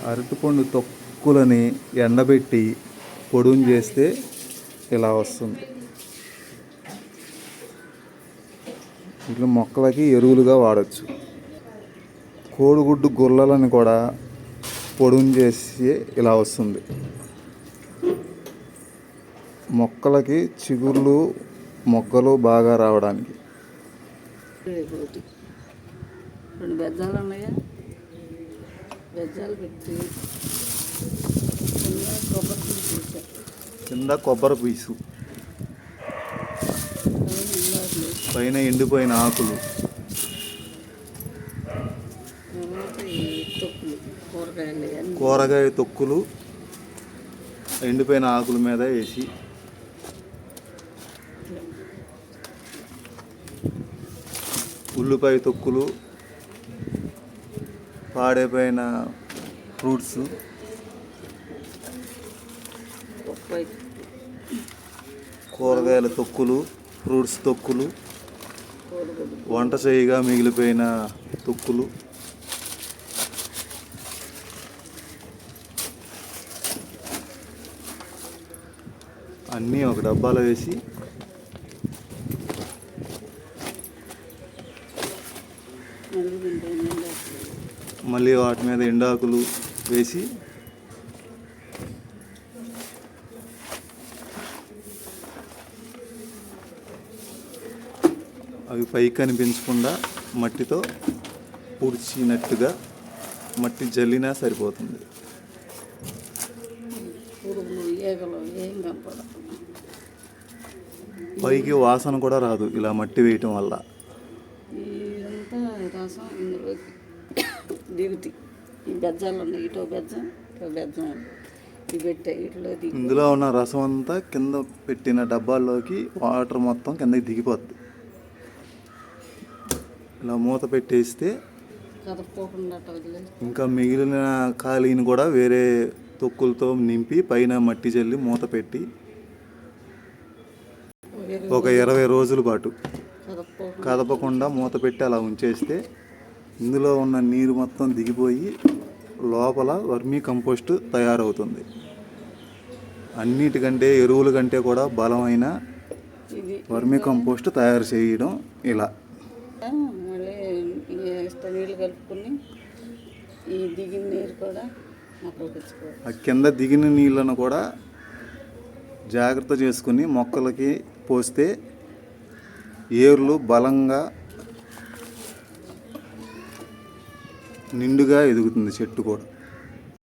అరటిపండు తొక్కులని ఎండబెట్టి పొడుని చేస్తే ఇలా వస్తుంది. ఇట్లా మొక్కలకి ఎరువులుగా వాడచ్చు. కోడిగుడ్డు గుల్లలను కూడా పొడుని చేసి ఇలా వస్తుంది. మొక్కలకి చిగుర్లు మొగ్గలు బాగా రావడానికి. రెండు బెజ్జాలు ఉన్నాయా, బెజ్జాలు పెట్టి కింద కొబ్బరి పీసు, పైన ఎండిపోయిన ఆకులు, కూరగాయ తొక్కులు ఎండిపోయిన ఆకుల మీద వేసి ఉల్లిపాయ తొక్కులు, పాడైపోయిన ఫ్రూట్స్, కూరగాయల తొక్కులు, ఫ్రూట్స్ తొక్కులు, వంట చేయగా మిగిలిపోయిన తొక్కులు, అన్నీ ఒక డబ్బాలో వేసి మళ్ళీ వాటి మీద ఎండాకులు వేసి అవి పైకి కనిపించకుండా మట్టితో పూడ్చినట్టుగా మట్టి జల్లినా సరిపోతుంది. పైకి వాసన కూడా రాదు ఇలా మట్టి వేయటం వల్ల. రసం ఇందులోకి దిగుతాయి. ఈ బెజ్జాలు ఉన్నాయి, ఇటో బెజ్జం ఇటో బెజ్జం ఇవి పెట్టాయి. ఇట్లో ఇందులో ఉన్న రసం అంతా కింద పెట్టిన డబ్బాల్లోకి వాటర్ మొత్తం కిందకి దిగిపోద్ది. ఇలా మూత పెట్టేస్తే ఇంకా మిగిలిన ఖాళీని కూడా వేరే తొక్కులతో నింపి పైన మట్టి జల్లి మూత పెట్టి ఒక 20 రోజుల పాటు కదపకుండా మూత పెట్టి అలా ఉంచేస్తే ఇందులో ఉన్న నీరు మొత్తం దిగిపోయి లోపల వర్మీ కంపోస్ట్ తయారవుతుంది. అన్నిటికంటే ఎరువుల కంటే కూడా బలమైన వర్మీ కంపోస్ట్ తయారు చేయడం ఇలా. నీళ్ళు కలుపుకొని ఈ దిగిన నీరు కూడా ఆ కింద దిగిన నీళ్ళను కూడా జాగ్రత్త చేసుకుని మొక్కలకి పోస్తే ఏర్లు బలంగా నిండుగా ఎదుగుతుంది చెట్టు కూడా.